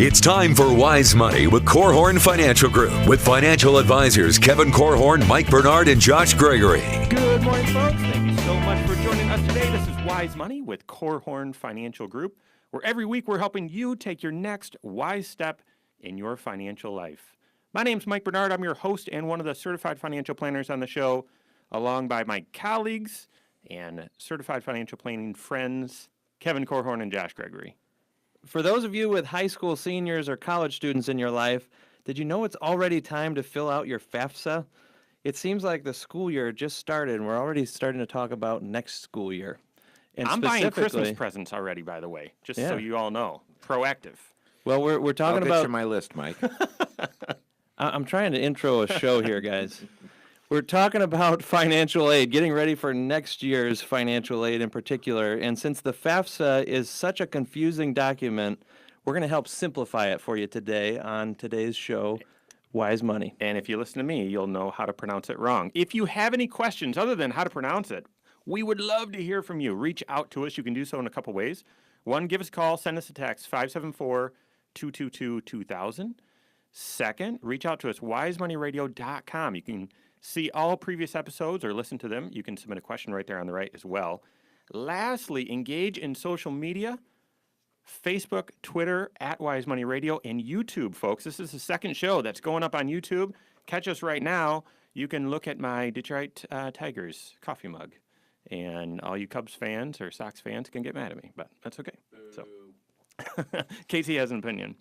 It's time for Wise Money with Korhorn Financial Group with financial advisors Kevin Korhorn, Mike Bernard, and Josh Gregory. Good morning, folks. Thank you so much for joining us today. This is Wise Money with Korhorn Financial Group, where every week we're helping you take your next wise step in your financial life. My name's Mike Bernard. I'm your host and one of the certified financial planners on the show, along by my colleagues and certified financial planning friends, Kevin Korhorn and Josh Gregory. For those of you with high school seniors or college students in your life, did you know it's already time to fill out your FAFSA? It seems like the school year just started and we're already starting to talk about next school year. And I'm buying Christmas presents already, by the way, just so you all know. Proactive. Well, we're talking I'll about... get you my list, Mike. I'm trying to intro a show here, guys. We're talking about financial aid, getting ready for next year's financial aid in particular. And since the FAFSA is such a confusing document, we're going to help simplify it for you today on today's show, Wise Money. And if you listen to me, you'll know how to pronounce it wrong. If you have any questions other than how to pronounce it, we would love to hear from you. Reach out to us. You can do so in a couple ways. One, give us a call, send us a text, 574-222-2000. Second, reach out to us, wisemoneyradio.com. You can see all previous episodes or listen to them. You can submit a question right there on the right as well. Lastly, engage in social media, Facebook, Twitter, at Wise Money Radio, and YouTube, folks. This is the second show that's going up on YouTube. Catch us right now. You can look at my Detroit Tigers coffee mug. And all you Cubs fans or Sox fans can get mad at me, but that's okay. So, Casey has an opinion.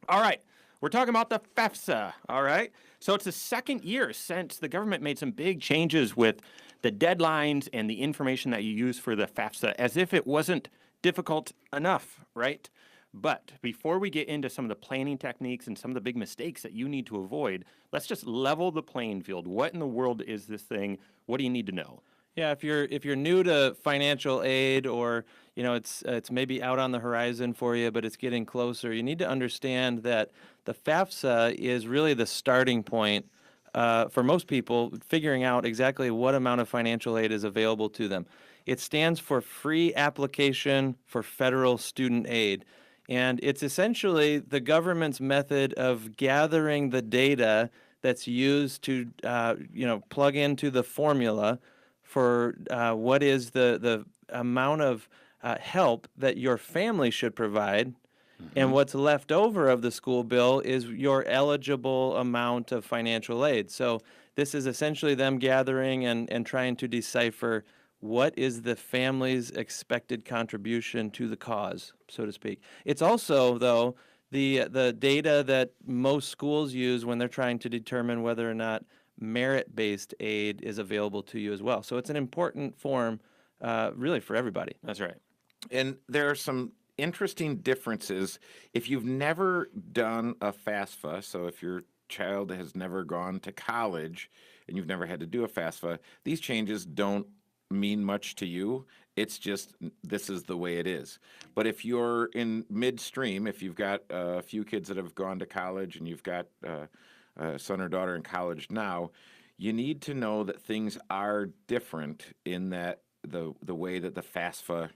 All right. We're talking about the FAFSA, all right? So it's the second year since the government made some big changes with the deadlines and the information that you use for the FAFSA, as if it wasn't difficult enough, right? But before we get into some of the planning techniques and some of the big mistakes that you need to avoid, let's just level the playing field. What in the world is this thing? What do you need to know? Yeah, if you're new to financial aid, or it's maybe out on the horizon for you, but it's getting closer, you need to understand that the FAFSA is really the starting point for most people figuring out exactly what amount of financial aid is available to them. It stands for Free Application for Federal Student Aid, and it's essentially the government's method of gathering the data that's used to plug into the formula for what is the amount of help that your family should provide, and what's left over of the school bill is your eligible amount of financial aid. So this is essentially them gathering and trying to decipher what is the family's expected contribution to the cause, so to speak. It's also, though, the data that most schools use when they're trying to determine whether or not merit-based aid is available to you as well. So it's an important form, really, for everybody. That's right. And there are some interesting differences. If you've never done a FAFSA, so if your child has never gone to college and you've never had to do a FAFSA, these changes don't mean much to you. It's just, this is the way it is. But if you're in midstream, if you've got a few kids that have gone to college and you've got son or daughter in college now, you need to know that things are different in that the way that the FAFSA,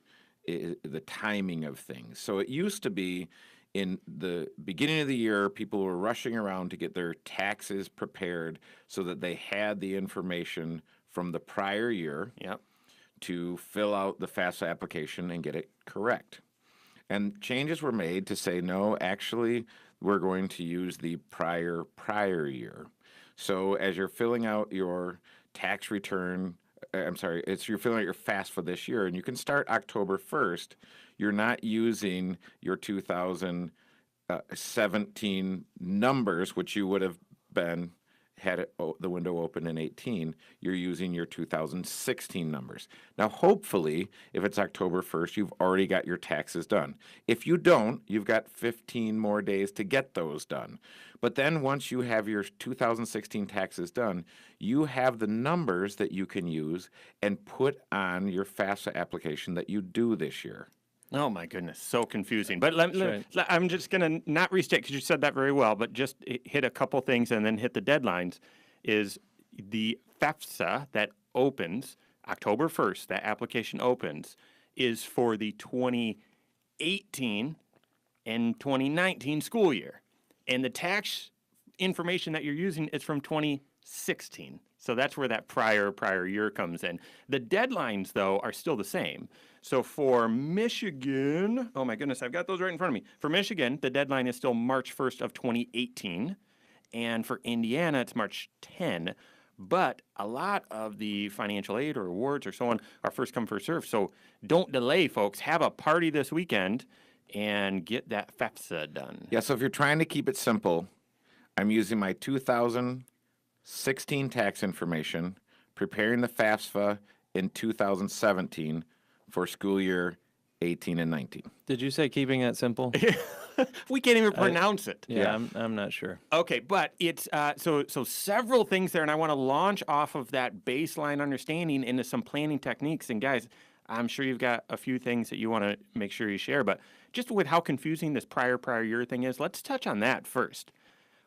the timing of things. So it used to be in the beginning of the year, people were rushing around to get their taxes prepared so that they had the information from the prior year to fill out the FAFSA application and get it correct. And changes were made to say, no, actually, we're going to use the prior year. So as you're filling out your tax return, you're filling out your FAFSA this year, and you can start October 1st. You're not using your 2017 numbers, which you would have been had the window open in 18, you're using your 2016 numbers. Now, hopefully, if it's October 1st, you've already got your taxes done. If you don't, you've got 15 more days to get those done. But then once you have your 2016 taxes done, you have the numbers that you can use and put on your FAFSA application that you do this year. Oh, my goodness. So confusing. But I'm just going to not restate because you said that very well, but just hit a couple things and then hit the deadlines. Is the FAFSA that opens October 1st, that application opens, is for the 2018 in 2019 school year. And the tax information that you're using is from 2016. So that's where that prior year comes in. The deadlines, though, are still the same. So for Michigan, oh my goodness, I've got those right in front of me. For Michigan, the deadline is still March 1st of 2018. And for Indiana, it's March 10. But a lot of the financial aid or awards or so on are first come, first serve. So don't delay, folks. Have a party this weekend and get that FAFSA done. Yeah, so if you're trying to keep it simple, I'm using my 2016 tax information, preparing the FAFSA in 2017 for school year 18 and 19. Did you say keeping it simple? We can't even pronounce it. Yeah, I'm not sure. Okay, but it's so several things there, and I want to launch off of that baseline understanding into some planning techniques. And guys, I'm sure you've got a few things that you want to make sure you share, but just with how confusing this prior year thing is, let's touch on that first.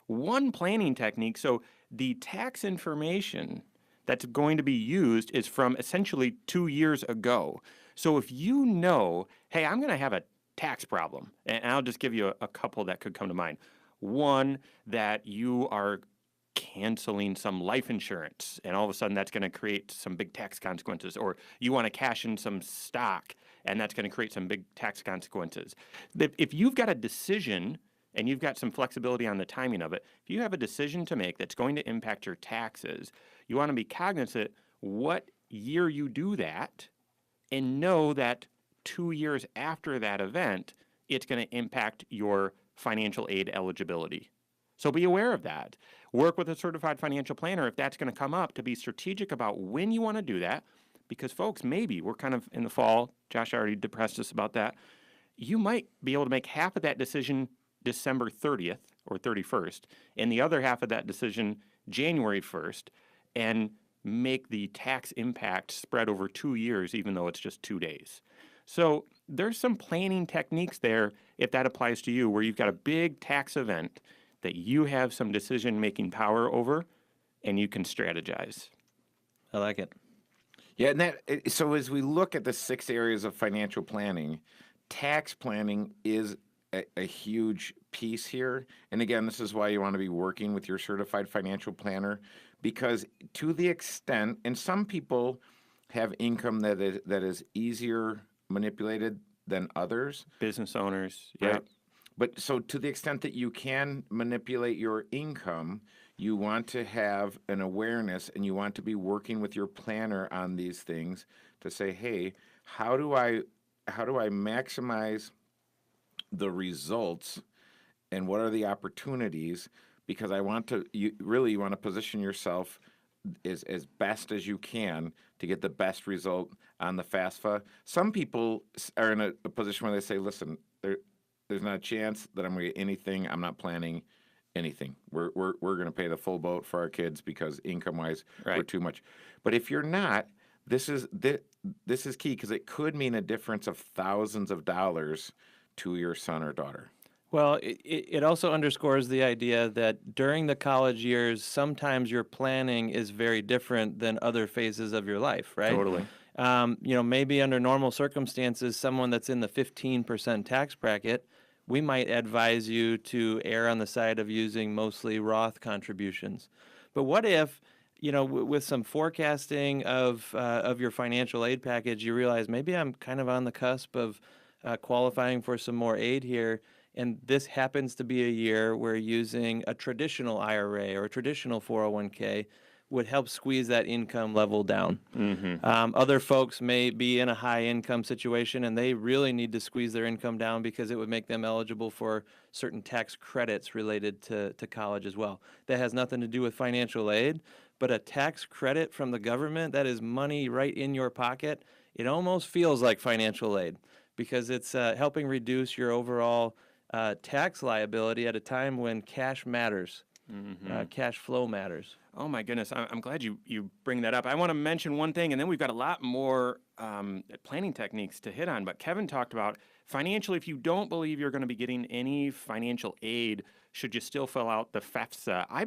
One planning technique, so the tax information that's going to be used is from essentially 2 years ago. So if you know, hey, I'm going to have a tax problem, and I'll just give you a couple that could come to mind. One, that you are canceling some life insurance, and all of a sudden that's going to create some big tax consequences, or you want to cash in some stock, and that's going to create some big tax consequences. If you've got a decision and you've got some flexibility on the timing of it, if you have a decision to make that's going to impact your taxes, you want to be cognizant what year you do that and know that 2 years after that event, it's going to impact your financial aid eligibility. So be aware of that. Work with a certified financial planner if that's going to come up to be strategic about when you want to do that. Because, folks, maybe we're kind of in the fall. Josh already depressed us about that. You might be able to make half of that decision December 30th or 31st, and the other half of that decision January 1st, and make the tax impact spread over 2 years, even though it's just 2 days. So there's some planning techniques there, if that applies to you, where you've got a big tax event that you have some decision-making power over, and you can strategize. I like it. Yeah, and so as we look at the 6 areas of financial planning, tax planning is a huge piece here. And again, this is why you want to be working with your certified financial planner, because to the extent, and some people have income that is easier manipulated than others. Business owners, right? yeah. But so to the extent that you can manipulate your income, you want to have an awareness and you want to be working with your planner on these things to say, hey, how do I maximize the results and what are the opportunities? Because you want to position yourself as best as you can to get the best result on the FAFSA. Some people are in a position where they say, listen, there's not a chance that I'm going to get anything. I'm not planning anything. We're going to pay the full boat for our kids because income-wise, we're too much. But if you're not, this is key, because it could mean a difference of thousands of dollars to your son or daughter. Well, it also underscores the idea that during the college years, sometimes your planning is very different than other phases of your life, right? Totally. Maybe under normal circumstances, someone that's in the 15% tax bracket, we might advise you to err on the side of using mostly Roth contributions. But what if, with some forecasting of your financial aid package, you realize maybe I'm kind of on the cusp of qualifying for some more aid here, and this happens to be a year where using a traditional IRA or a traditional 401k would help squeeze that income level down. Mm-hmm. Other folks may be in a high income situation and they really need to squeeze their income down because it would make them eligible for certain tax credits related to college as well. That has nothing to do with financial aid, but a tax credit from the government, that is money right in your pocket. It almost feels like financial aid because it's helping reduce your overall tax liability at a time when cash matters. Mm-hmm. Cash flow matters. Oh my goodness, I'm glad you bring that up. I want to mention one thing, and then we've got a lot more planning techniques to hit on. But Kevin talked about financially, if you don't believe you're going to be getting any financial aid, should you still fill out the FAFSA? I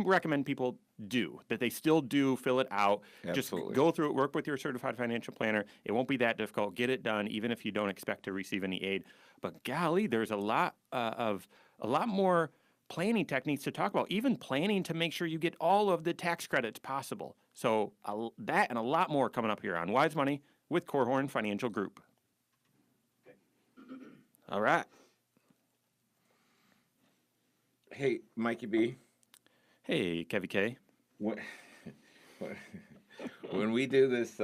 recommend people that they still do fill it out. Absolutely. Just go through it, work with your certified financial planner. It won't be that difficult. Get it done, even if you don't expect to receive any aid. But golly, there's a lot more planning techniques to talk about, even planning to make sure you get all of the tax credits possible. So that and a lot more coming up here on Wise Money with Korhorn Financial Group. All right. Hey, Mikey B. Hey, Kevy K. When we do this,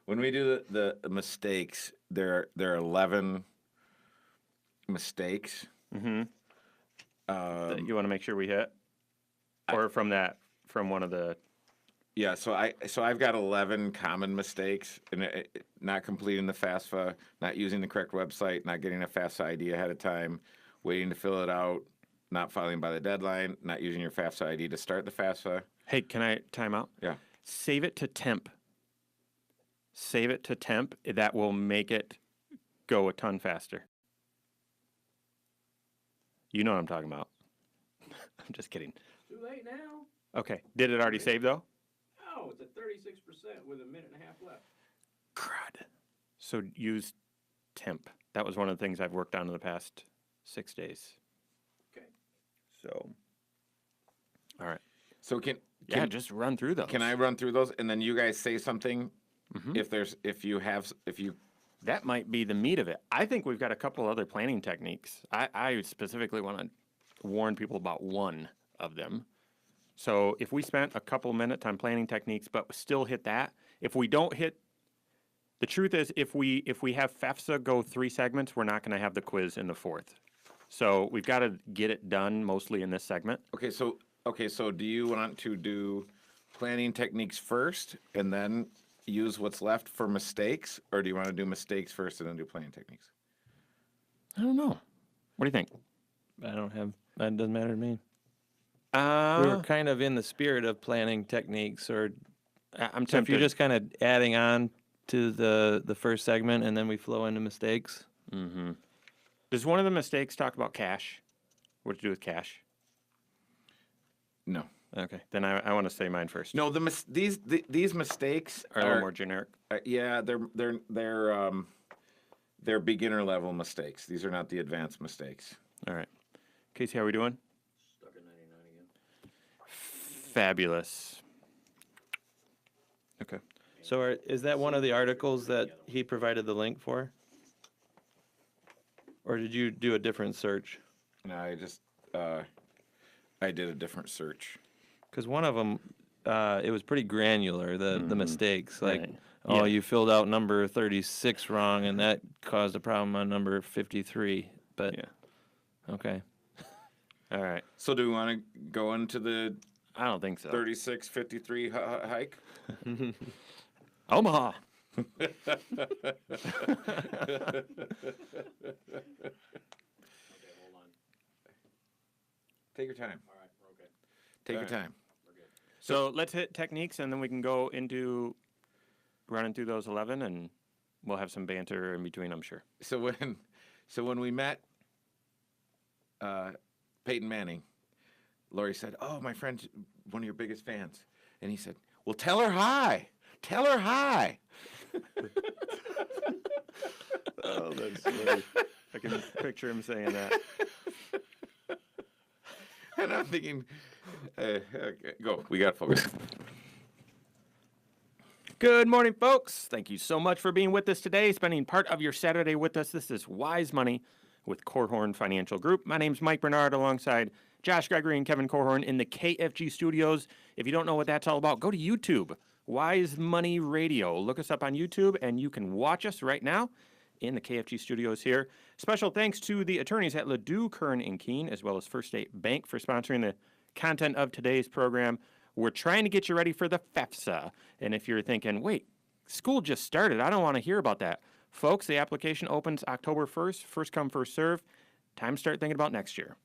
when we do the mistakes, there are 11 mistakes. Mm-hmm. That you want to make sure we hit, or from one of the. Yeah, so I've got 11 common mistakes, and not completing the FAFSA, not using the correct website, not getting a FAFSA ID ahead of time, waiting to fill it out, not filing by the deadline, not using your FAFSA ID to start the FAFSA. Hey, can I time out? Yeah. Save it to temp. Save it to temp. That will make it go a ton faster. You know what I'm talking about. I'm just kidding. Too late now. Okay. Did it already save, though? Oh, it's at 36% with a minute and a half left. Crud. So use temp. That was one of the things I've worked on in the past 6 days. Okay. So, all right. So just run through those. Can I run through those, and then you guys say something? Mm-hmm. If you. That might be the meat of it. I think we've got a couple other planning techniques. I specifically want to warn people about one of them. So if we spent a couple minutes on planning techniques, but still hit that, if we don't hit, the truth is if we have FAFSA go 3 segments, we're not going to have the quiz in the 4th. So we've got to get it done mostly in this segment. Okay, so do you want to do planning techniques first and then use what's left for mistakes, or do you want to do mistakes first and then do planning techniques? I don't know. What do you think? That doesn't matter to me. We We were kind of in the spirit of planning techniques, or I'm so if tempted. you're just kind of adding on to the first segment and then we flow into mistakes. Mm-hmm. Does one of the mistakes talk about cash? What to do with cash? No. Okay, then I want to say mine first. No, these mistakes Are a little more generic. Yeah, they're beginner level mistakes. These are not the advanced mistakes. All right. Casey, how are we doing? Stuck at 99 again. Fabulous. Okay. So is that one of the articles that he provided the link for? Or did you do a different search? No, I did a different search. Because one of them, it was pretty granular, the mistakes. Like, Right. oh, Yeah. you filled out number 36 wrong, and that caused a problem on number 53. But, Yeah. okay. All right. So do we want to go into the I don't think so. 36-53 hike? Omaha. Okay, hold on. Take your time. All right, we're okay. Take All your right. time. We're good. So let's hit techniques, and then we can go into running through those 11, and we'll have some banter in between, I'm sure. So when we met Peyton Manning, Lori said, "Oh, my friend's one of your biggest fans," and he said, "Well, tell her hi. Tell her hi." Oh, that's funny. I can picture him saying that. And I'm thinking, okay, go. We got to focus. Good morning, folks. Thank you so much for being with us today, spending part of your Saturday with us. This is Wise Money with Korhorn Financial Group. My name's Mike Bernard alongside Josh Gregory and Kevin Korhorn in the KFG studios. If you don't know what that's all about, go to YouTube, Wise Money Radio. Look us up on YouTube, and you can watch us right now in the KFG studios here. Special thanks to the attorneys at Ladue, Kern, and Keene, as well as First State Bank for sponsoring the content of today's program. We're trying to get you ready for the FAFSA. And if you're thinking, wait, school just started, I don't want to hear about that. Folks, the application opens October 1st, first come, first serve. Time to start thinking about next year.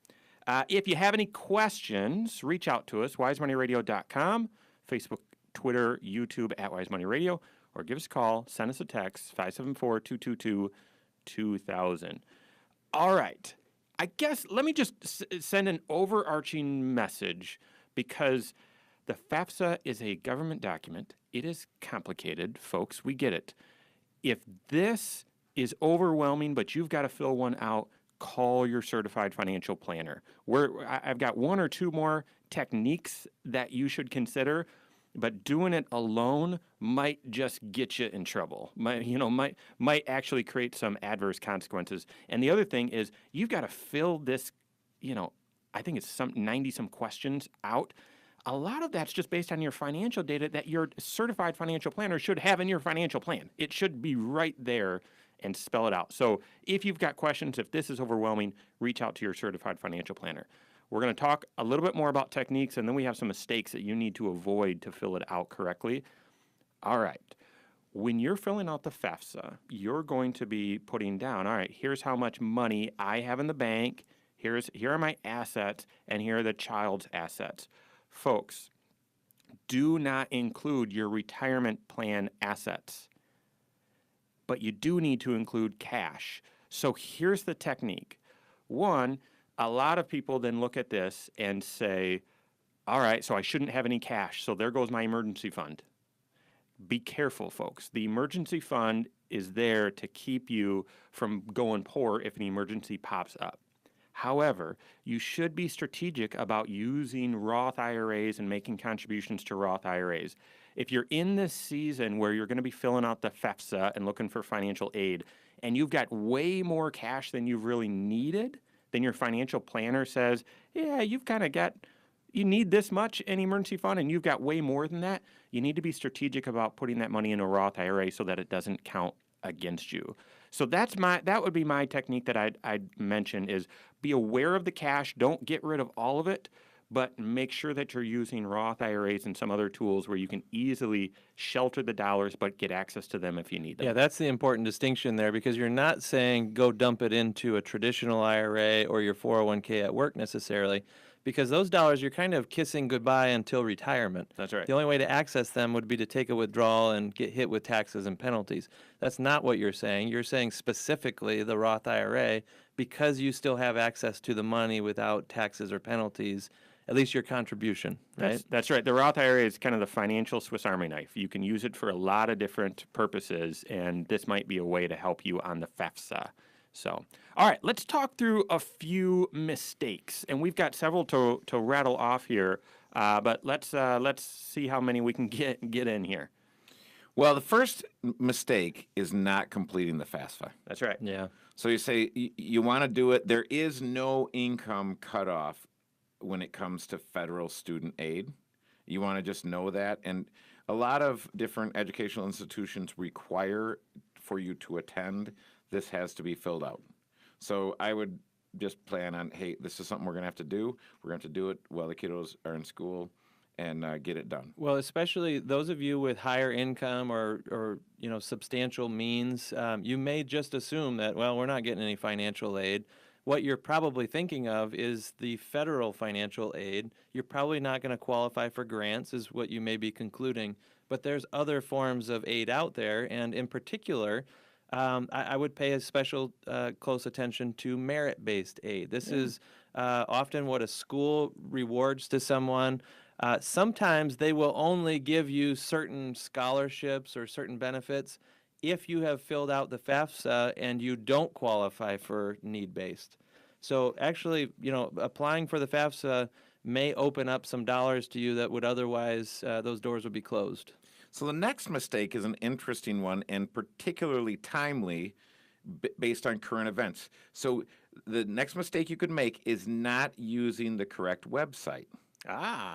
If you have any questions, reach out to us, wisemoneyradio.com, Facebook, Twitter, YouTube at Wise Money Radio, or give us a call, send us a text, 574-222-2000. All right. I guess let me just send an overarching message because the FAFSA is a government document. It is complicated, folks. We get it. If this is overwhelming, but you've got to fill one out, call your certified financial planner. I've got one or two more techniques that you should consider, but doing it alone might just get you in trouble. Might actually create some adverse consequences. And the other thing is you've got to fill this, I think it's some 90 some questions out. A lot of that's just based on your financial data that your certified financial planner should have in your financial plan. It should be right there and spell it out. So if you've got questions, if this is overwhelming, reach out to your certified financial planner. We're going to talk a little bit more about techniques, and then we have some mistakes that you need to avoid to fill it out correctly. All right. When you're filling out the FAFSA, you're going to be putting down, all right, here's how much money I have in the bank, here are my assets, and here are the child's assets. Folks, do not include your retirement plan assets, but you do need to include cash. So here's the technique. One, a lot of people then look at this and say, all right, so I shouldn't have any cash, so there goes my emergency fund. Be careful, folks. The emergency fund is there to keep you from going poor if an emergency pops up. However, you should be strategic about using Roth IRAs and making contributions to Roth IRAs. If you're in this season where you're going to be filling out the FAFSA and looking for financial aid, and you've got way more cash than you've really needed, then your financial planner says, yeah, you've kind of got, you need this much in emergency fund and you've got way more than that, you need to be strategic about putting that money in a Roth IRA so that it doesn't count against you. So that would be my technique that I'd mention is be aware of the cash, don't get rid of all of it, but make sure that you're using Roth IRAs and some other tools where you can easily shelter the dollars but get access to them if you need them. Yeah, that's the important distinction there because you're not saying go dump it into a traditional IRA or your 401k at work necessarily because those dollars you're kind of kissing goodbye until retirement. That's right. The only way to access them would be to take a withdrawal and get hit with taxes and penalties. That's not what you're saying. You're saying specifically the Roth IRA because you still have access to the money without taxes or penalties. At least your contribution, right? That's right. The Roth IRA is kind of the financial Swiss Army knife. You can use it for a lot of different purposes, and this might be a way to help you on the FAFSA. So, all right, let's talk through a few mistakes, and we've got several to rattle off here. But let's see how many we can get in here. Well, the first mistake is not completing the FAFSA. That's right. Yeah. So you say you want to do it. There is no income cutoff when it comes to federal student aid. You want to just know that. And a lot of different educational institutions require for you to attend, this has to be filled out. So I would just plan on, hey, this is something we're going to have to do. We're going to have to do it while the kiddos are in school and get it done. Well, especially those of you with higher income or substantial means, you may just assume that, well, we're not getting any financial aid. What you're probably thinking of is the federal financial aid. You're probably not going to qualify for grants, is what you may be concluding. But there's other forms of aid out there, and in particular, I would pay a special close attention to merit-based aid. This is often what a school rewards to someone. Sometimes they will only give you certain scholarships or certain benefits if you have filled out the FAFSA and you don't qualify for need-based. So actually, applying for the FAFSA may open up some dollars to you that would otherwise, those doors would be closed. So the next mistake is an interesting one and particularly timely based on current events. So the next mistake you could make is not using the correct website.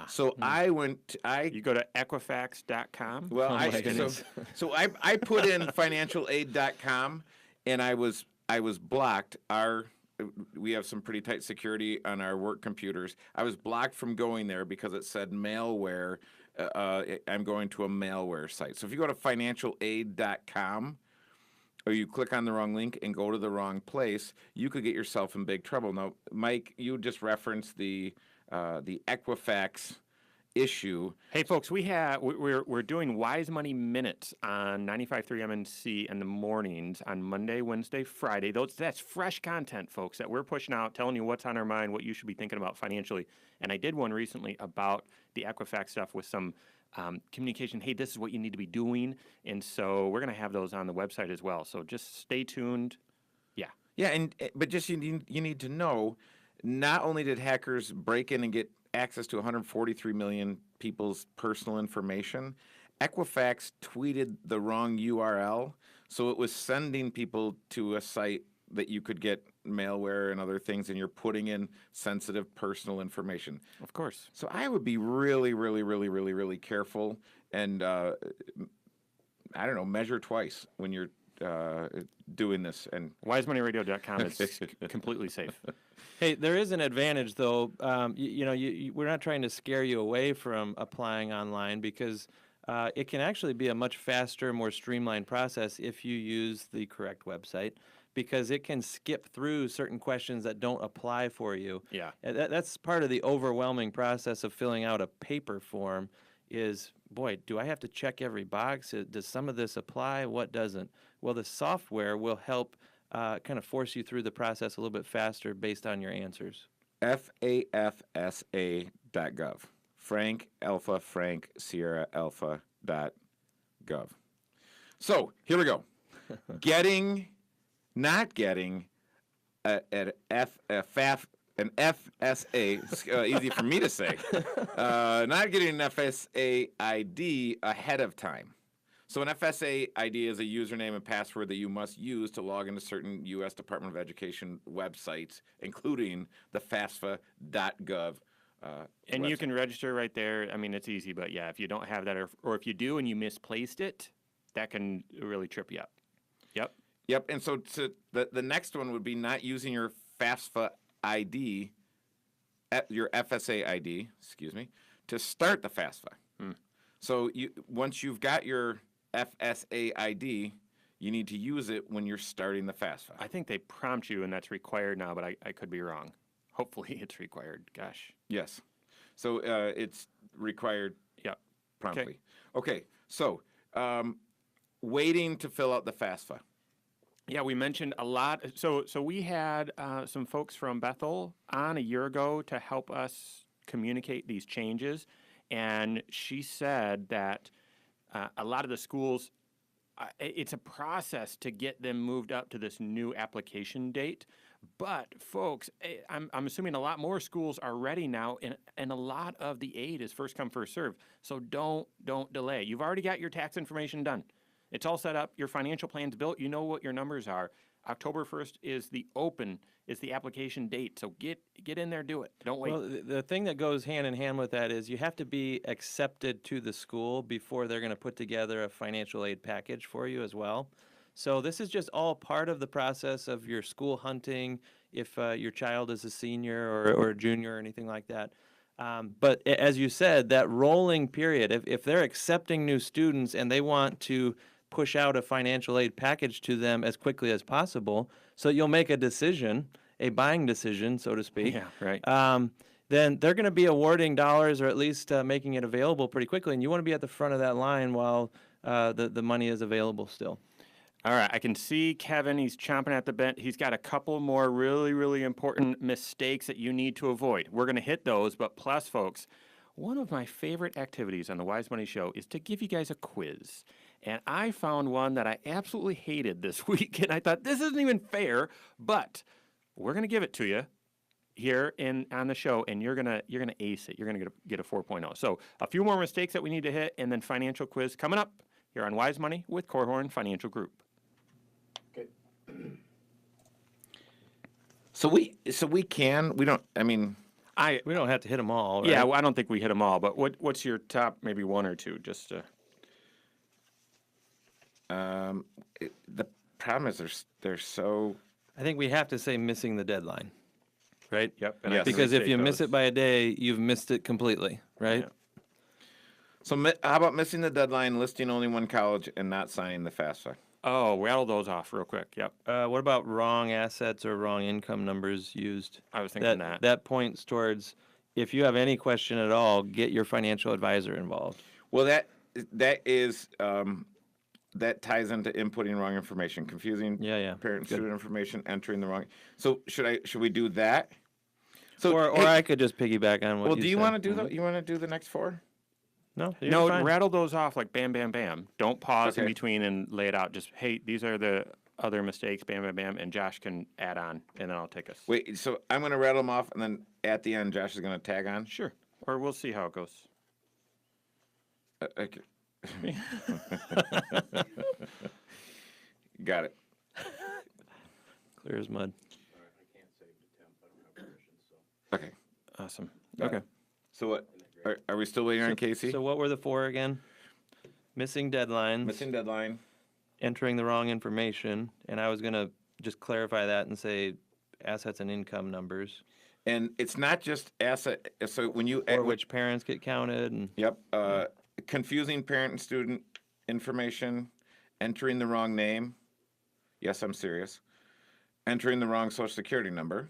So You go to Equifax.com? Well, I put in financialaid.com and I was blocked. We have some pretty tight security on our work computers. I was blocked from going there because it said malware. I'm going to a malware site. So if you go to financialaid.com, or you click on the wrong link and go to the wrong place, you could get yourself in big trouble. Now, Mike, you just referenced the Equifax issue. Hey, folks, we're doing Wise Money Minutes on 95.3 MNC in the mornings on Monday, Wednesday, Friday. That's fresh content, folks, that we're pushing out, telling you what's on our mind, what you should be thinking about financially. And I did one recently about the Equifax stuff with some communication. Hey, this is what you need to be doing. And so we're going to have those on the website as well. So just stay tuned. Yeah. Yeah, but just you need to know, not only did hackers break in and get access to 143 million people's personal information, Equifax tweeted the wrong URL, so it was sending people to a site that you could get malware and other things, and you're putting in sensitive personal information. Of course. So I would be really, really, really, really, really careful, and I don't know, measure twice when you're doing this. And WiseMoneyRadio.com is completely safe. Hey, there is an advantage, though. We're not trying to scare you away from applying online, because it can actually be a much faster, more streamlined process if you use the correct website, because it can skip through certain questions that don't apply for you. Yeah. That's part of the overwhelming process of filling out a paper form is, boy, do I have to check every box? Does some of this apply? What doesn't? Well, the software will help kind of force you through the process a little bit faster based on your answers. FAFSA.gov. Frank Alpha Frank Sierra Alpha.gov. So here we go. Not getting an FSA, easy for me to say, not getting an FSA ID ahead of time. So an FSA ID is a username and password that you must use to log into certain U.S. Department of Education websites, including the FAFSA.gov and website. You can register right there. I mean, it's easy, but yeah, if you don't have that, or if you do and you misplaced it, that can really trip you up. Yep. Yep, and so the next one would be not using your FAFSA ID, your FSA ID, to start the FAFSA. So once you've got your FSA ID, you need to use it when you're starting the FAFSA. I think they prompt you, and that's required now, but I could be wrong. Hopefully it's required. Gosh. Yes. So it's required promptly. Okay. So waiting to fill out the FAFSA. Yeah, we mentioned a lot. So we had some folks from Bethel on a year ago to help us communicate these changes. And she said that a lot of the schools, it's a process to get them moved up to this new application date. But folks, I'm assuming a lot more schools are ready now, and a lot of the aid is first come, first serve. So don't delay. You've already got your tax information done. It's all set up. Your financial plan's built. You know what your numbers are. October 1st is the application date. So get in there, do it. Don't wait. Well, the thing that goes hand in hand with that is you have to be accepted to the school before they're going to put together a financial aid package for you as well. So this is just all part of the process of your school hunting, if your child is a senior or a junior or anything like that. But as you said, that rolling period, if they're accepting new students and they want to push out a financial aid package to them as quickly as possible, so you'll make a decision, a buying decision, so to speak. Yeah, right. Then they're going to be awarding dollars, or at least making it available pretty quickly, and you want to be at the front of that line while the money is available still. All right, I can see Kevin. He's chomping at the bit. He's got a couple more really, really important mistakes that you need to avoid. We're going to hit those, but plus, folks, one of my favorite activities on the Wise Money Show is to give you guys a quiz. And I found one that I absolutely hated this week, and I thought, this isn't even fair, but we're going to give it to you here on the show, and you're gonna ace it. You're gonna get a 4.0. So a few more mistakes that we need to hit, and then financial quiz coming up here on Wise Money with Korhorn Financial Group. Okay. So we don't. I mean, we don't have to hit them all, right? Yeah, well, I don't think we hit them all. But what's your top maybe one or two? Just to... the problem is they're so. I think we have to say missing the deadline, right? Yep. Yes. Because if you miss it by a day, you've missed it completely, right? Yeah. So how about missing the deadline, listing only one college, and not signing the FAFSA? Oh, rattle those off real quick. Yep. What about wrong assets or wrong income numbers used? I was thinking that. That points towards, if you have any question at all, get your financial advisor involved. Well, that is that ties into inputting wrong information, confusing Yeah. parent and Good. student information, entering the wrong. So should we do that? So Or hey, I could just piggyback on what well, you do you said. want to do you want to do the next 4? No, you're No, fine. rattle those off like bam, bam, bam. Don't pause in Okay. between and lay it out. Just, hey, these are the other mistakes, bam, bam, bam, and Josh can add on, and then I'll take us. Wait, so I'm going to rattle them off, and then at the end, Josh is going to tag on. Sure. Or we'll see how it goes. Okay. Got it. Clear as mud. Okay. Awesome. Got Okay. it. So what? Are we still waiting on Casey? So what were the 4 again? Missing deadlines, Missing deadline. entering the wrong information, and I was going to just clarify that and say assets and income numbers, And it's not just asset. So when you or which parents get counted. And Yep. Confusing parent and student information, entering the wrong name. Yes, I'm serious. Entering the wrong social security number.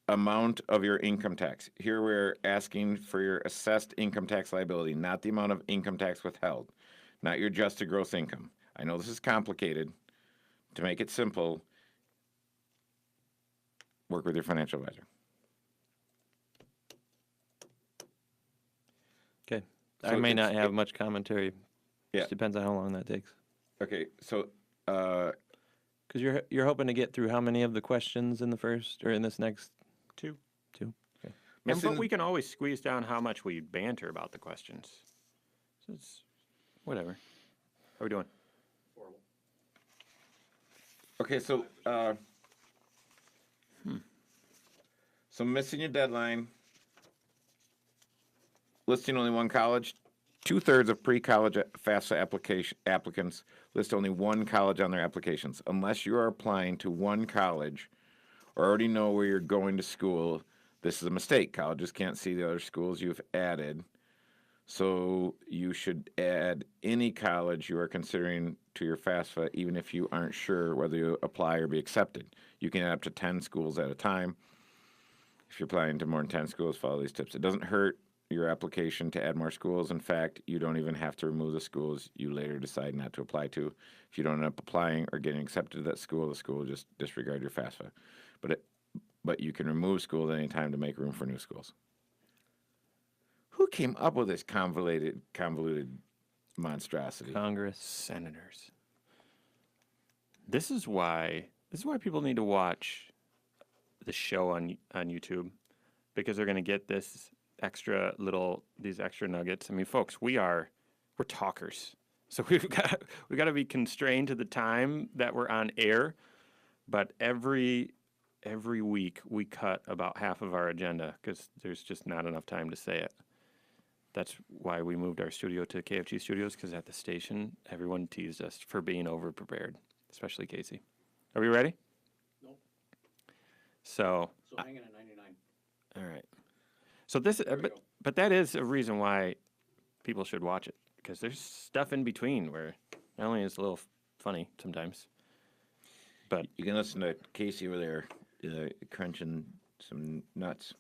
Amount of your income tax. Here we're asking for your assessed income tax liability, not the amount of income tax withheld, not your adjusted gross income. I know this is complicated. To make it simple, work with your financial advisor. okay, So I may it's- not have much commentary. Yeah. Just depends on how long that takes. Okay, so Because you're hoping to get through how many of the questions in the first or in this next 2. 2? Okay. But we can always squeeze down how much we banter about the questions. So it's whatever. How are we doing? okay, so so missing your deadline, listing only one college. 2/3 of pre-college FAFSA applicants list only one college on their applications. Unless you are applying to one college or already know where you're going to school, this is a mistake. Colleges can't see the other schools you've added. So you should add any college you are considering to your FAFSA, even if you aren't sure whether you apply or be accepted. You can add up to 10 schools at a time. If you're applying to more than 10 schools, follow these tips. It doesn't hurt your application to add more schools. In fact, you don't even have to remove the schools you later decide not to apply to. If you don't end up applying or getting accepted to that school, the school will just disregard your FAFSA. But you can remove schools at any time to make room for new schools. Who came up with this convoluted monstrosity? Congress. Senators. This is why people need to watch the show on YouTube, because they're going to get these extra nuggets. I mean, folks, we're talkers. So we've got to be constrained to the time that we're on air, but every week we cut about half of our agenda because there's just not enough time to say it. That's why we moved our studio to KFG Studios, because at the station, everyone teased us for being over-prepared, especially Casey. Are we ready? Nope. So hang in at 99. all right. So this, but that is a reason why people should watch it, because there's stuff in between where not only is it a little funny sometimes, but You can listen to Casey over there crunching some nuts.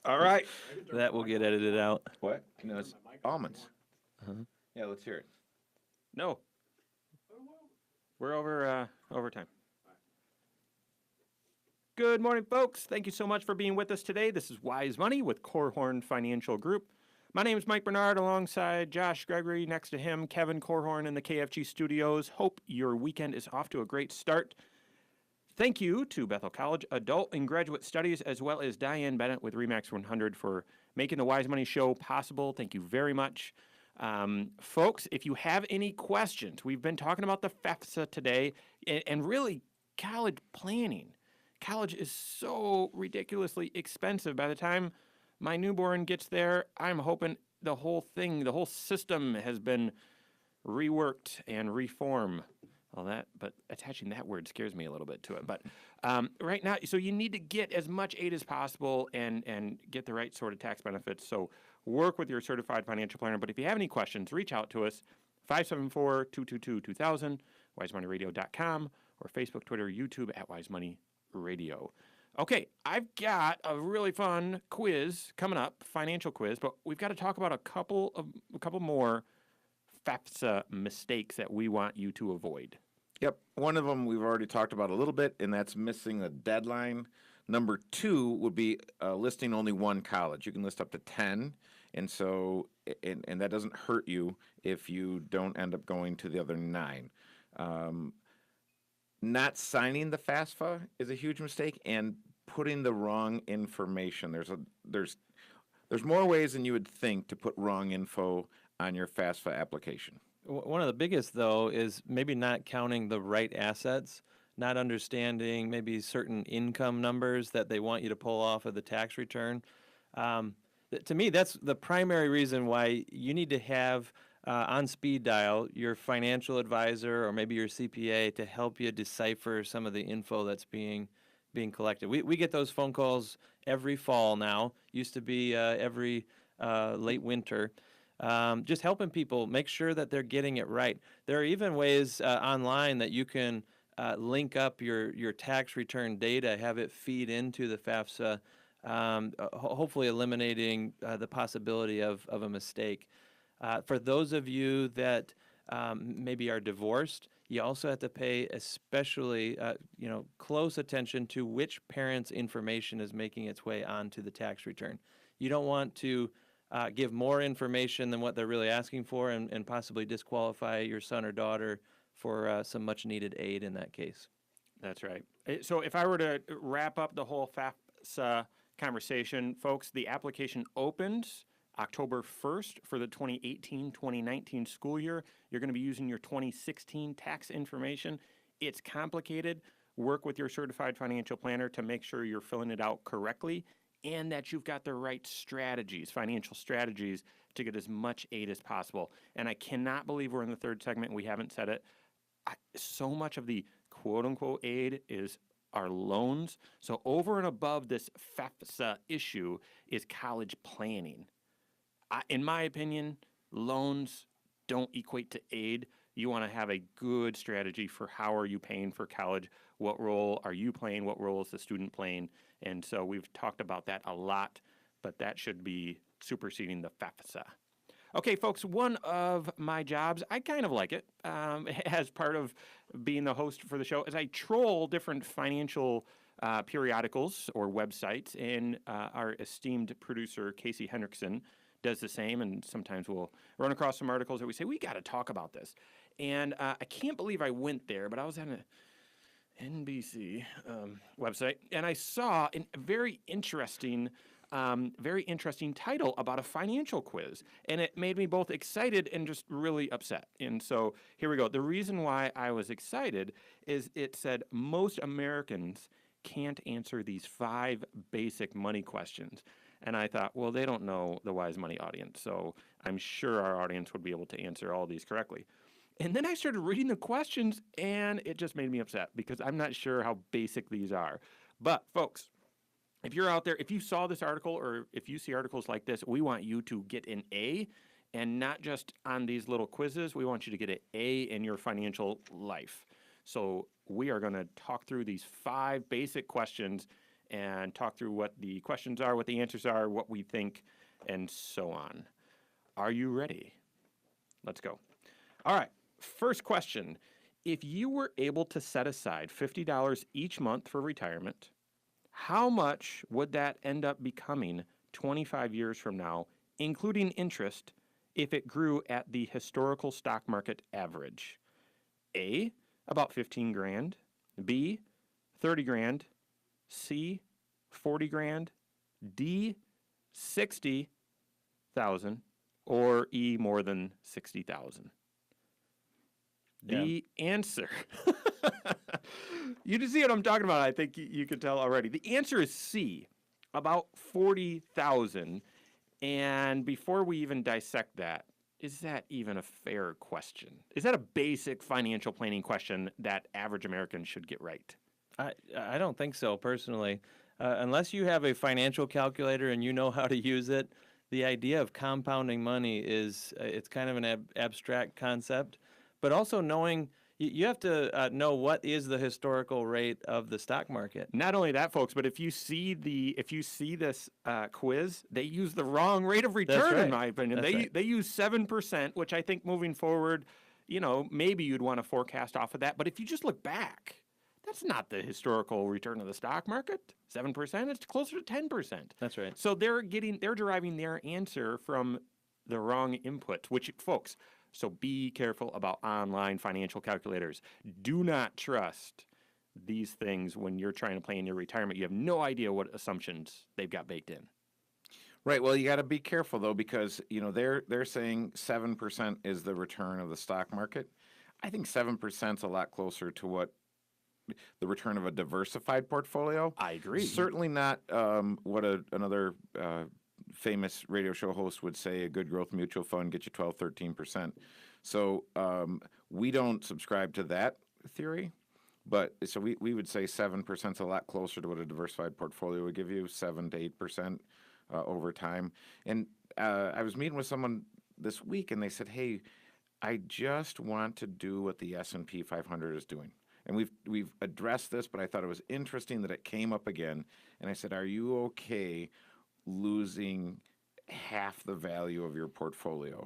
All right. That will get edited out. What? No, it's almonds. Yeah, let's hear it. no, we're over time. Good morning, folks. Thank you so much for being with us today. This is Wise Money with Korhorn Financial Group. My name is Mike Bernard, alongside Josh Gregory. Next to him, Kevin Korhorn in the KFG studios. Hope your weekend is off to a great start. Thank you to Bethel College Adult and Graduate Studies, as well as Diane Bennett with REMAX 100 for making the Wise Money Show possible. Thank you very much. Folks, if you have any questions, we've been talking about the FAFSA today and really college planning. College is so ridiculously expensive. By the time my newborn gets there, I'm hoping the whole system has been reworked and reformed. But attaching that word scares me a little bit to it. But right now, so you need to get as much aid as possible and get the right sort of tax benefits. So work with your certified financial planner. But if you have any questions, reach out to us, 574-222-2000, wisemoneyradio.com, or Facebook, Twitter, YouTube at Wise Money Radio. Okay, I've got a really fun quiz coming up, financial quiz, but we've got to talk about a couple more FAFSA mistakes that we want you to avoid. Yep. One of them we've already talked about a little bit, and that's missing a deadline. Number 2 would be listing only one college. You can list up to 10, and so and that doesn't hurt you if you don't end up going to the other 9. Not signing the FAFSA is a huge mistake, and putting the wrong information. There's more ways than you would think to put wrong info on your FAFSA application. One of the biggest, though, is maybe not counting the right assets, not understanding maybe certain income numbers that they want you to pull off of the tax return. To me, that's the primary reason why you need to have on speed dial your financial advisor or maybe your CPA to help you decipher some of the info that's being collected. We get those phone calls every fall now. Used to be every late winter. Just helping people make sure that they're getting it right. There are even ways online that you can link up your tax return data, have it feed into the FAFSA, hopefully eliminating the possibility of a mistake. For those of you that maybe are divorced, you also have to pay especially close attention to which parent's information is making its way onto the tax return. You don't want to give more information than what they're really asking for and possibly disqualify your son or daughter for some much-needed aid in that case. That's right. So if I were to wrap up the whole FAFSA conversation, folks, the application opens October 1st for the 2018-2019 school year. You're going to be using your 2016 tax information. It's complicated. Work with your certified financial planner to make sure you're filling it out correctly and that you've got the right strategies, financial strategies, to get as much aid as possible. And I cannot believe we're in the third segment and we haven't said it. So much of the quote-unquote aid is our loans. So over and above this FAFSA issue is college planning. In my opinion, loans don't equate to aid. You want to have a good strategy for how are you paying for college, what role are you playing, what role is the student playing, and so we've talked about that a lot, but that should be superseding the FAFSA. Okay, folks, one of my jobs, I kind of like it, as part of being the host for the show, is I troll different financial periodicals or websites, and our esteemed producer, Casey Hendrickson, does the same, and sometimes we'll run across some articles that we say, we got to talk about this. And I can't believe I went there, but I was on an NBC website, and I saw a very interesting title about a financial quiz, and it made me both excited and just really upset. And so here we go. The reason why I was excited is it said most Americans can't answer these 5 basic money questions. And I thought, well, they don't know the Wise Money audience, so I'm sure our audience would be able to answer all these correctly. And then I started reading the questions, and it just made me upset because I'm not sure how basic these are. But, folks, if you're out there, if you saw this article or if you see articles like this, we want you to get an A, and not just on these little quizzes. We want you to get an A in your financial life. So we are going to talk through these 5 basic questions and talk through what the questions are, what the answers are, what we think, and so on. Are you ready? Let's go. All right, first question. If you were able to set aside $50 each month for retirement, how much would that end up becoming 25 years from now, including interest, if it grew at the historical stock market average? A, about 15 grand. B, 30 grand. C, 40 grand, D, 60,000, or E, more than 60,000. The answer, you can see what I'm talking about. I think you can tell already. The answer is C, about 40,000. And before we even dissect that, is that even a fair question? Is that a basic financial planning question that average Americans should get right? I don't think so, personally. Unless you have a financial calculator and you know how to use it, the idea of compounding money is it's kind of an abstract concept, but also knowing you have to know what is the historical rate of the stock market. Not only that, folks, but if you see this quiz, they use the wrong rate of return, right. in my opinion. They use 7%, which I think moving forward, maybe you'd want to forecast off of that. But if you just look back, that's not the historical return of the stock market. 7%, it's closer to 10%. That's right. So they're deriving their answer from the wrong input, which, folks, so be careful about online financial calculators. Do not trust these things when you're trying to plan your retirement. You have no idea what assumptions they've got baked in. Right. Well, you got to be careful though, because they're saying 7% is the return of the stock market. I think 7% is a lot closer to what the return of a diversified portfolio. I agree. Certainly not what another famous radio show host would say, a good growth mutual fund gets you 12, 13%. So we don't subscribe to that theory, but so we would say 7% is a lot closer to what a diversified portfolio would give you, 7 to 8% over time. And I was meeting with someone this week, and they said, hey, I just want to do what the S&P 500 is doing. And we've addressed this, but I thought it was interesting that it came up again. And I said, are you okay losing half the value of your portfolio?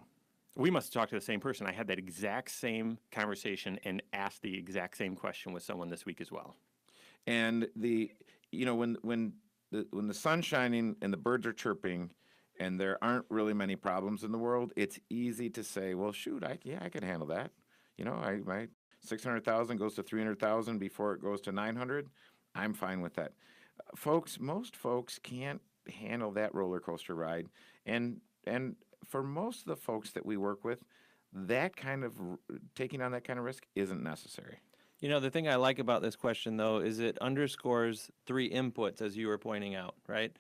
We must have talked to the same person. I had that exact same conversation and asked the exact same question with someone this week as well. And when the sun's shining and the birds are chirping and there aren't really many problems in the world, it's easy to say, well, shoot, I can handle that. My 600,000 goes to 300,000 before it goes to 900. I'm fine with that. Most folks can't handle that roller coaster ride, and for most of the folks that we work with, that kind of taking on that kind of risk isn't necessary. The thing I like about this question, though, is it underscores 3 inputs, as you were pointing out, right?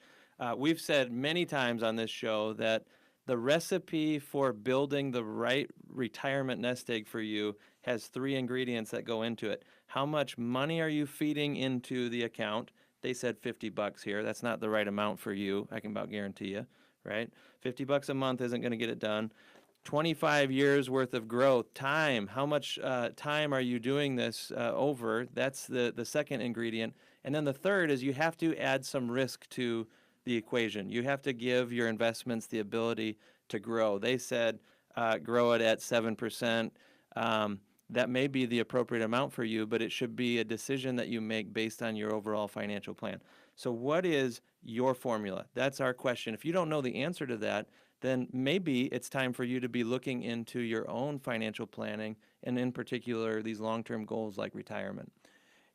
We've said many times on this show that the recipe for building the right retirement nest egg for you has 3 ingredients that go into it. How much money are you feeding into the account? They said $50 here. That's not the right amount for you. I can about guarantee you, right? $50 a month isn't going to get it done. 25 years worth of growth. Time. How much time are you doing this over? That's the second ingredient. And then the third is you have to add some risk to the equation. You have to give your investments the ability to grow. They said grow it at 7%. That may be the appropriate amount for you, but it should be a decision that you make based on your overall financial plan. So what is your formula? That's our question. If you don't know the answer to that, then maybe it's time for you to be looking into your own financial planning, and in particular, these long-term goals like retirement.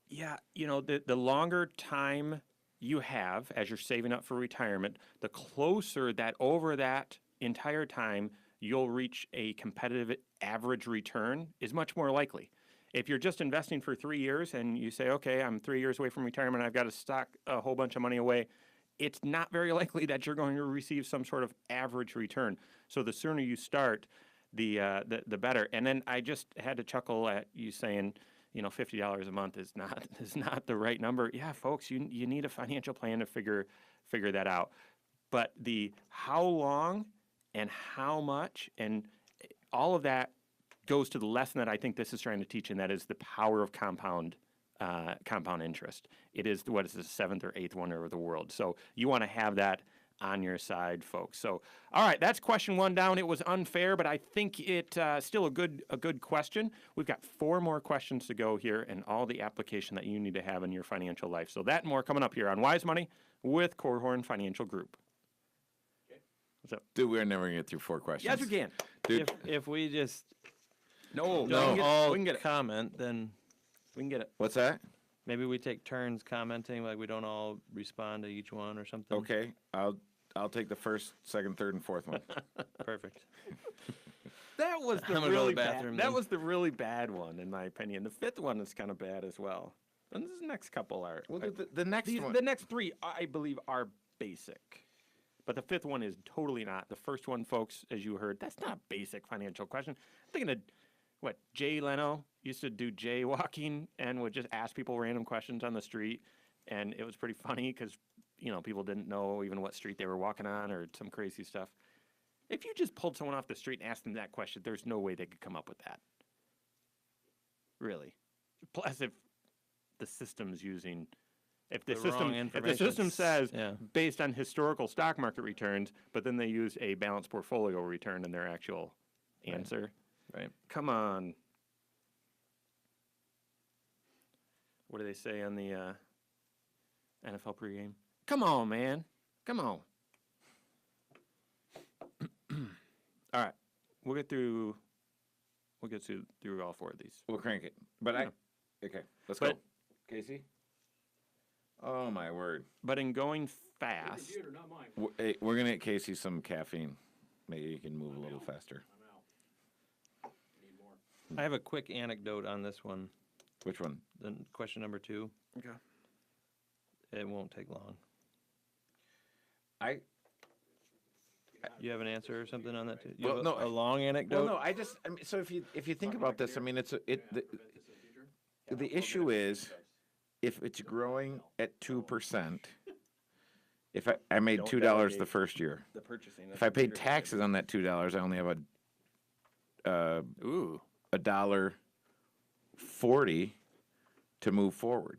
Yeah, the longer time you have as you're saving up for retirement, the closer that over that entire time you'll reach a competitive average return is much more likely. If you're just investing for 3 years and you say, okay, I'm 3 years away from retirement, I've got to stock a whole bunch of money away, it's not very likely that you're going to receive some sort of average return. So the sooner you start, the better. And then I just had to chuckle at you saying, $50 a month is not the right number. Yeah, folks, you need a financial plan to figure that out. But the how long and how much and all of that goes to the lesson that I think this is trying to teach, and that is the power of compound interest. It is what is the 7th or 8th wonder of the world. So you want to have that on your side, folks. So, all right, that's question 1 down. It was unfair, but I think it still a good question. We've got 4 more questions to go here, and all the application that you need to have in your financial life. So that and more coming up here on Wise Money with Korhorn Financial Group. What's up? Dude, we're never going to get through 4 questions. Yes, we can. Dude. If we just No, all we can get it. comment, then We can get it. What's that? maybe we take turns commenting, like we don't all respond to each one or something. Okay, I'll take the first, second, third, and fourth one. Perfect. That was I'm gonna go to the bathroom That then. was the really bad one, in my opinion. The 5th one is kind of bad as well. And this next couple are. Well, the next one. The next 3, I believe, are basic. But the fifth one is totally not. The first one, folks, as you heard, that's not a basic financial question. I'm thinking of what Jay Leno used to do jaywalking and would just ask people random questions on the street, and it was pretty funny because people didn't know even what street they were walking on or some crazy stuff. If you just pulled someone off the street and asked them that question, there's no way they could come up with that. Really. Plus, if the system's using, if the system says based on historical stock market returns, but then they use a balanced portfolio return in their actual answer. Right. Come on. What do they say on the NFL pregame? Come on, man. Come on. All right. We'll get through all four of these. We'll crank it. But okay, let's go. Casey? Oh, my word. But in going fast. Your computer, not mine. Hey, we're going to get Casey some caffeine. Maybe you can move a little faster. I'm out. Need more. I have a quick anecdote on this one. Which one? Then question number 2. Okay. It won't take long. You have an answer or something on that too? You Well, have no, a long anecdote. Well, no, so if you think about this, I mean, the issue is if it's growing at 2%. If I made $2 the first year, The purchasing. if I paid taxes on that $2, I only have a $1.40 to move forward.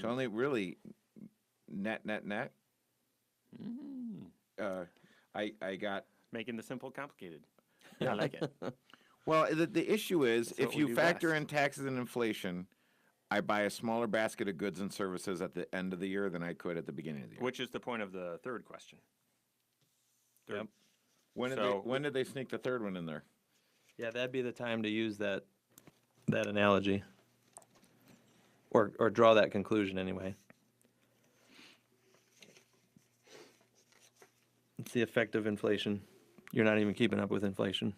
So only really net. I got. Making the simple complicated. I like it. Well, the issue is That's what if we you do factor best. in taxes and inflation, I buy a smaller basket of goods and services at the end of the year than I could at the beginning of the year. Which is the point of the third question. Yep. When did they sneak the third one in there? Yeah, that'd be the time to use that analogy, or draw that conclusion anyway. It's the effect of inflation. You're not even keeping up with inflation.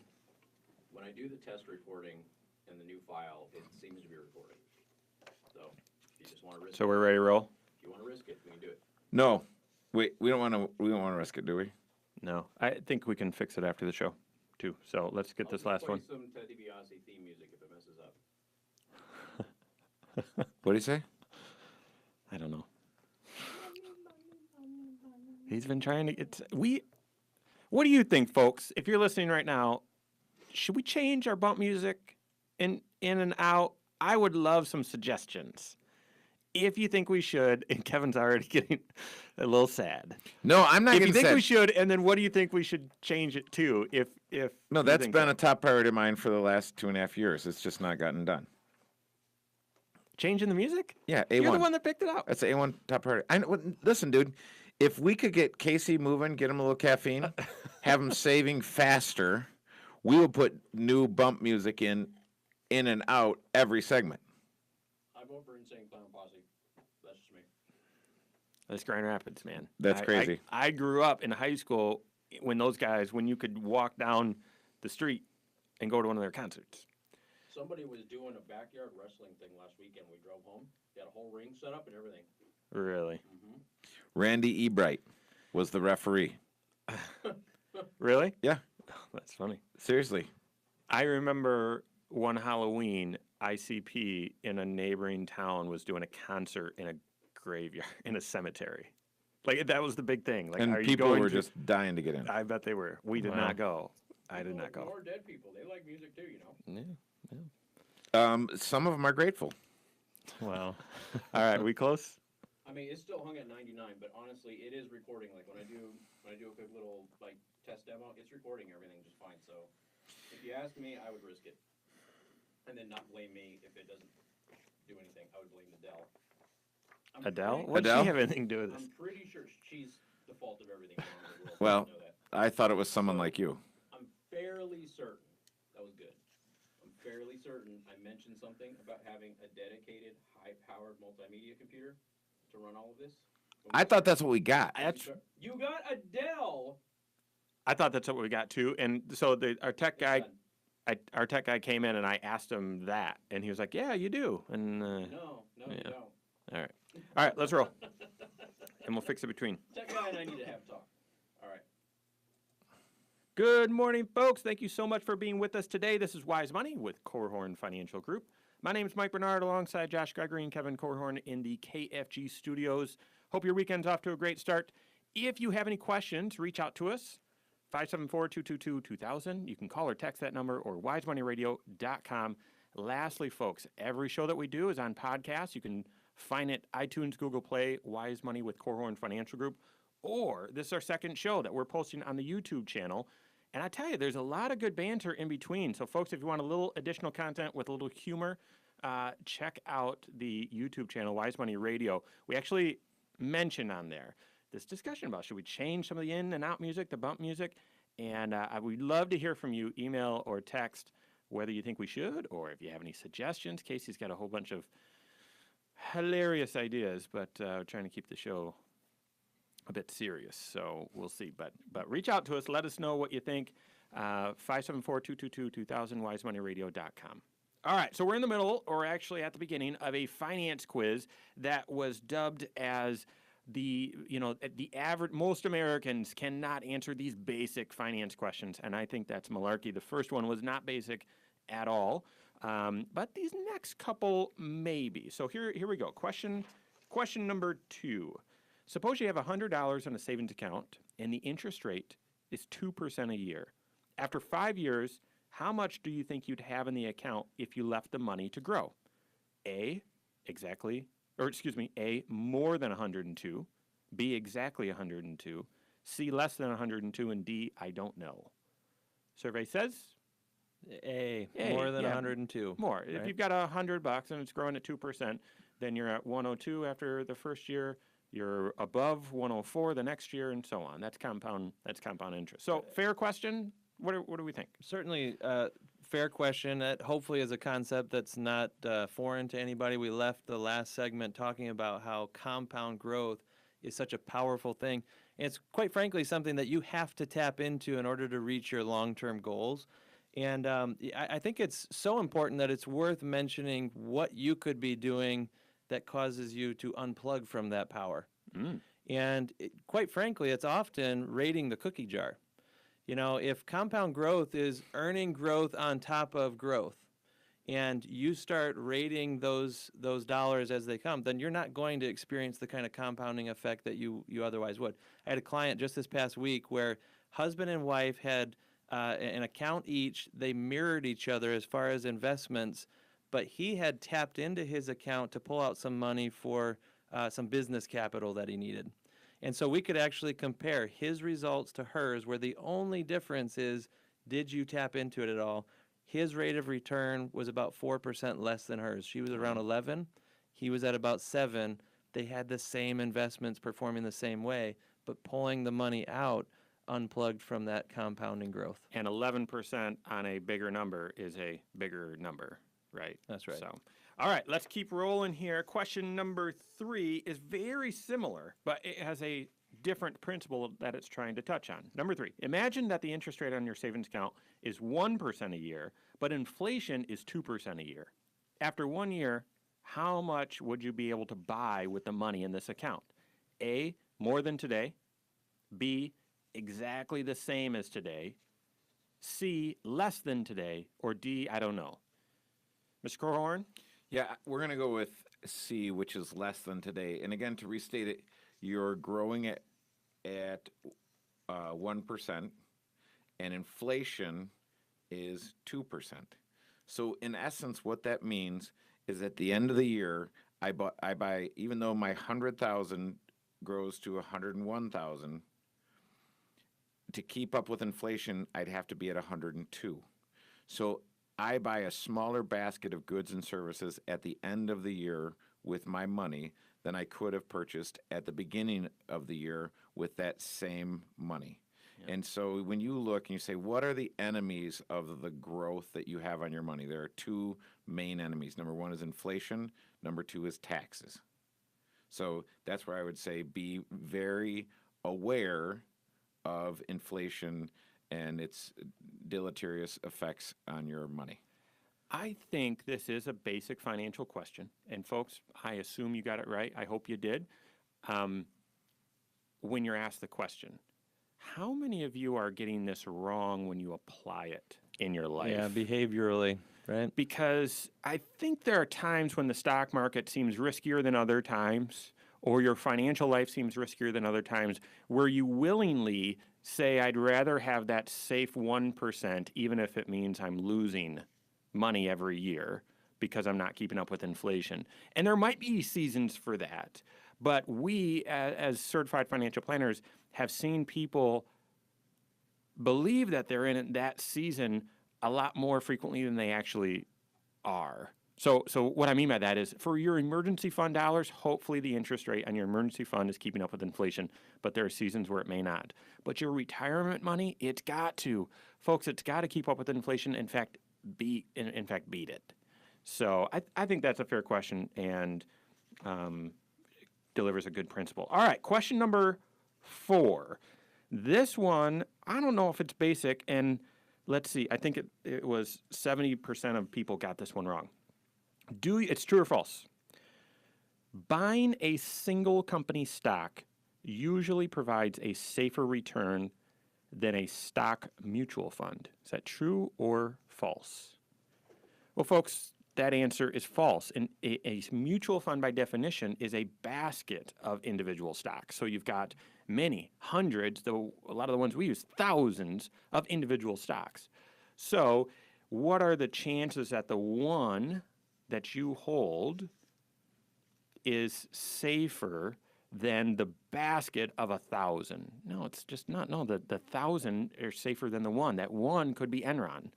When I do the test recording in the new file, it seems to be recording. So if you just want to risk So we're ready to roll? if you want to risk it, we can do it. No, we don't want to risk it, do we? No. I think we can fix it after the show, too. So let's get this last one. Some Ted DiBiase theme music if it messes up. What do you say? I don't know. He's been trying to get. What do you think, folks? If you're listening right now, should we change our bump music in and out? I would love some suggestions. If you think we should, and Kevin's already getting a little sad. No, I'm not If you getting think sad. we should, and then what do you think we should change it to? No, that's been a top priority of mine for the last 2.5 years. It's just not gotten done. changing the music. Yeah, A1. You're the one that picked it up. That's A1 top priority. Listen, dude, if we could get Casey moving, get him a little caffeine, have him saving faster, we will put new bump music in and out every segment. I vote for Insane Clown Posse. That's just me. That's Grand Rapids, man. That's crazy. I grew up in high school when you could walk down the street and go to one of their concerts. Somebody was doing a backyard wrestling thing last weekend. We drove home. They had a whole ring set up and everything. Really? Mm-hmm. Randy Ebright was the referee. Really? Yeah. That's funny. Seriously. I remember one Halloween, ICP in a neighboring town was doing a concert in a graveyard, in a cemetery. Like, that was the big thing. Like, And are you people going were to- just dying to get in. I bet they were. We did Wow. not go. I did not go. More dead people. They like music too, you know. Yeah. Some of them are grateful. Wow. All right, we close? I mean, it's still hung at 99, but honestly, it is recording. Like when I do a quick little like test demo, it's recording everything just fine. So if you ask me, I would risk it, and then not blame me if it doesn't do anything. I would blame Adele. Adele? What does Adele? she have anything to do with this? I'm pretty sure she's the fault of everything wrong in the world. Well, I know that. I thought it was someone like you. I'm fairly certain that was good. I'm fairly certain I mentioned something about having a dedicated, high-powered multimedia computer to run all of this. I thought that's what we got. You got Adele. I thought that's what we got too. And so our tech guy, Done. our tech guy came in and I asked him that, and he was like, "Yeah, you do." And No, you yeah. don't. all right, let's roll, and we'll fix it between. Tech guy and I need to have a talk. All right. Good morning, folks. Thank you so much for being with us today. This is Wise Money with Korhorn Financial Group. My name is Mike Bernard alongside Josh Gregory and Kevin Korhorn in the KFG studios. Hope your weekend's off to a great start. If you have any questions, reach out to us, 574-222-2000. You can call or text that number or wisemoneyradio.com. Lastly, folks, every show that we do is on podcast. You can find it iTunes, Google Play, Wise Money with Korhorn Financial Group. Or this is our second show that we're posting on the YouTube channel. And I tell you, there's a lot of good banter in between. So, folks, if you want a little additional content with a little humor, check out the YouTube channel, Wise Money Radio. We actually mentioned on there this discussion about should we change some of the in and out music, the bump music. And we'd love to hear from you, email or text, whether you think we should or if you have any suggestions. Casey's got a whole bunch of hilarious ideas, but trying to keep the show a bit serious, so we'll see. But reach out to us. Let us know what you think. 574-222-2000, wisemoneyradio.com. All right, so we're in the middle, or actually at the beginning, of a finance quiz that was dubbed as the average. Most Americans cannot answer these basic finance questions, and I think that's malarkey. The first one was not basic at all, but these next couple maybe. So here we go. Question number 2. Suppose you have $100 in a savings account and the interest rate is 2% a year. After 5 years, how much do you think you'd have in the account if you left the money to grow? A, more than 102, B, exactly 102, C, less than 102, and D, I don't know. Survey says? A, more than 102. More. Right? If you've got $100 and it's growing at 2%, then you're at 102 after the first year. You're above 104 the next year, and so on. That's compound interest. So, fair question. What do we think? Certainly, fair question. That hopefully is a concept that's not foreign to anybody. We left the last segment talking about how compound growth is such a powerful thing. And it's quite frankly something that you have to tap into in order to reach your long-term goals. And I think it's so important that it's worth mentioning what you could be doing that causes you to unplug from that power. And quite frankly, it's often raiding the cookie jar. You know, if compound growth is earning growth on top of growth, and you start raiding those dollars as they come, then you're not going to experience the kind of compounding effect that you otherwise would. I had a client just this past week where husband and wife had an account each. They mirrored each other as far as investments, but he had tapped into his account to pull out some money for some business capital that he needed. And so we could actually compare his results to hers, where the only difference is, did you tap into it at all? His rate of return was about 4% less than hers. She was around 11. He was at about 7. They had the same investments performing the same way, but pulling the money out unplugged from that compounding growth. And 11% on a bigger number is a bigger number, right? That's right. So, all right, let's keep rolling here. Question number 3 is very similar, but it has a different principle that it's trying to touch on. Number 3, imagine that the interest rate on your savings account is 1% a year, but inflation is 2% a year. After 1 year, how much would you be able to buy with the money in this account? A, more than today. B, exactly the same as today. C, less than today. Or D, I don't know. Mr. Korhorn? Yeah, we're going to go with C, which is less than today. And again, to restate it, you're growing at 1%, and inflation is 2%. So in essence, what that means is at the end of the year, I buy, even though my 100,000 grows to 101,000, to keep up with inflation, I'd have to be at 102. So I buy a smaller basket of goods and services at the end of the year with my money than I could have purchased at the beginning of the year with that same money. Yep. And so when you look and you say, what are the enemies of the growth that you have on your money? There are 2 main enemies. Number 1 is inflation. Number 2 is taxes. So that's where I would say be very aware of inflation and its deleterious effects on your money. I think this is a basic financial question. And folks, I assume you got it right. I hope you did. When you're asked the question, How many of you are getting this wrong when you apply it in your life? Yeah, behaviorally, right? Because I think there are times when the stock market seems riskier than other times, or your financial life seems riskier than other times, where you willingly say, I'd rather have that safe 1%, even if it means I'm losing money every year because I'm not keeping up with inflation. And there might be seasons for that. But we, as certified financial planners, have seen people believe that they're in that season a lot more frequently than they actually are. So what I mean by that is for your emergency fund dollars, hopefully the interest rate on your emergency fund is keeping up with inflation, but there are seasons where it may not. But your retirement money, it's got to. Folks, it's got to keep up with inflation, in fact, beat it. So I think that's a fair question and delivers a good principle. All right, question number 4. This one, I don't know if it's basic, and let's see, I think it was 70% of people got this one wrong. It's true or false? Buying a single company stock usually provides a safer return than a stock mutual fund. Is that true or false? Well, folks, that answer is false. And a mutual fund, by definition, is a basket of individual stocks. So you've got many, hundreds, though a lot of the ones we use, thousands of individual stocks. So what are the chances that the one that you hold is safer than the basket of 1,000? No, it's just not. No, the 1,000 are safer than the one. That one could be Enron.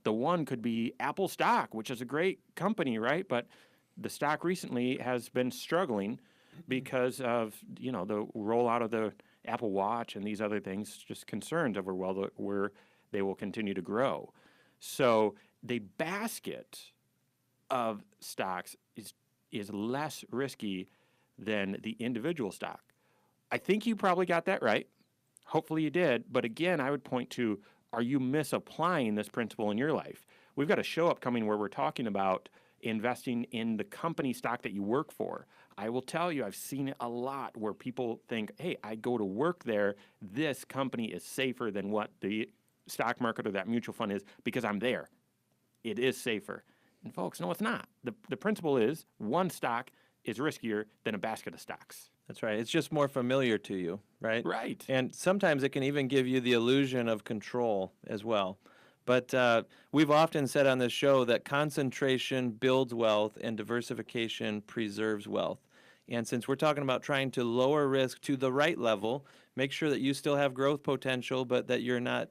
The one could be Apple stock, which is a great company, right? But the stock recently has been struggling because of, the rollout of the Apple Watch and these other things, just concerns over where they will continue to grow. So the basket of stocks is less risky than the individual stock. I think you probably got that right. Hopefully you did. But again, I would point to, are you misapplying this principle in your life? We've got a show upcoming where we're talking about investing in the company stock that you work for. I will tell you, I've seen it a lot where people think, hey, I go to work there. This company is safer than what the stock market or that mutual fund is because I'm there. It is safer. And folks, no, it's not. The principle is one stock is riskier than a basket of stocks. That's right. It's just more familiar to you, right? Right. And sometimes it can even give you the illusion of control as well. But we've often said on this show that concentration builds wealth and diversification preserves wealth. And since we're talking about trying to lower risk to the right level, make sure that you still have growth potential, but that you're not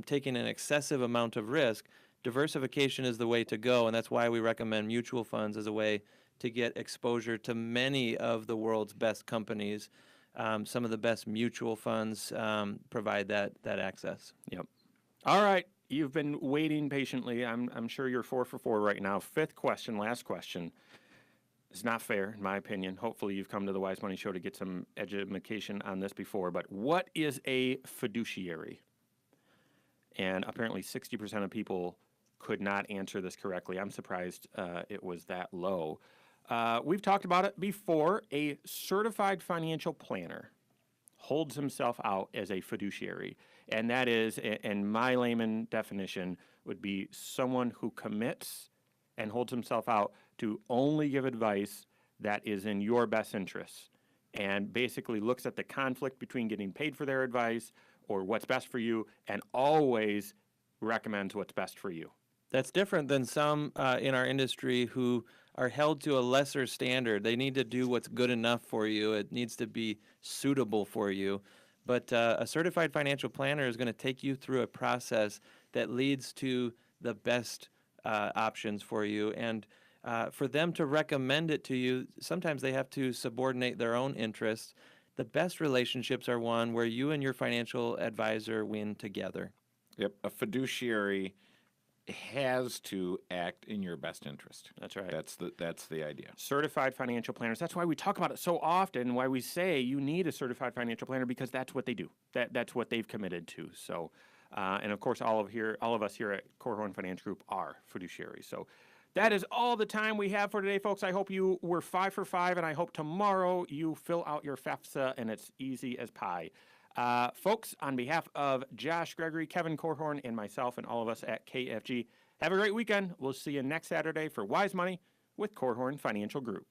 taking an excessive amount of risk, diversification is the way to go. And that's why we recommend mutual funds as a way to get exposure to many of the world's best companies. Some of the best mutual funds provide that access. Yep. All right. You've been waiting patiently. I'm sure you're 4 for 4 right now. 5th question, last question. It's not fair, in my opinion. Hopefully you've come to the Wise Money Show to get some education on this before. But what is a fiduciary? And apparently 60% of people could not answer this correctly. I'm surprised it was that low. We've talked about it before. A certified financial planner holds himself out as a fiduciary. And that is, in my layman definition, would be someone who commits and holds himself out to only give advice that is in your best interests and basically looks at the conflict between getting paid for their advice or what's best for you and always recommends what's best for you. That's different than some in our industry who are held to a lesser standard. They need to do what's good enough for you. It needs to be suitable for you. But a certified financial planner is going to take you through a process that leads to the best options for you. And for them to recommend it to you, sometimes they have to subordinate their own interests. The best relationships are one where you and your financial advisor win together. Yep, a fiduciary has to act in your best interest. That's right. That's the idea. Certified financial planners. That's why we talk about it so often, why we say you need a certified financial planner, because that's what they do. That's what they've committed to. So, and of course, all of us here at Korhorn Financial Group are fiduciaries. So that is all the time we have for today, folks. I hope you were 5 for 5, and I hope tomorrow you fill out your FAFSA and it's easy as pie. Folks, on behalf of Josh Gregory, Kevin Korhorn, and myself, and all of us at KFG, have a great weekend. We'll see you next Saturday for Wise Money with Korhorn Financial Group.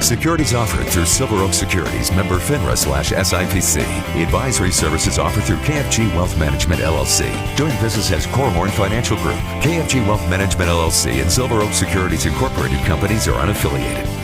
Securities offered through Silver Oak Securities, member FINRA/SIPC. Advisory services offered through KFG Wealth Management, LLC. Doing business as Korhorn Financial Group. KFG Wealth Management, LLC and Silver Oak Securities Incorporated companies are unaffiliated.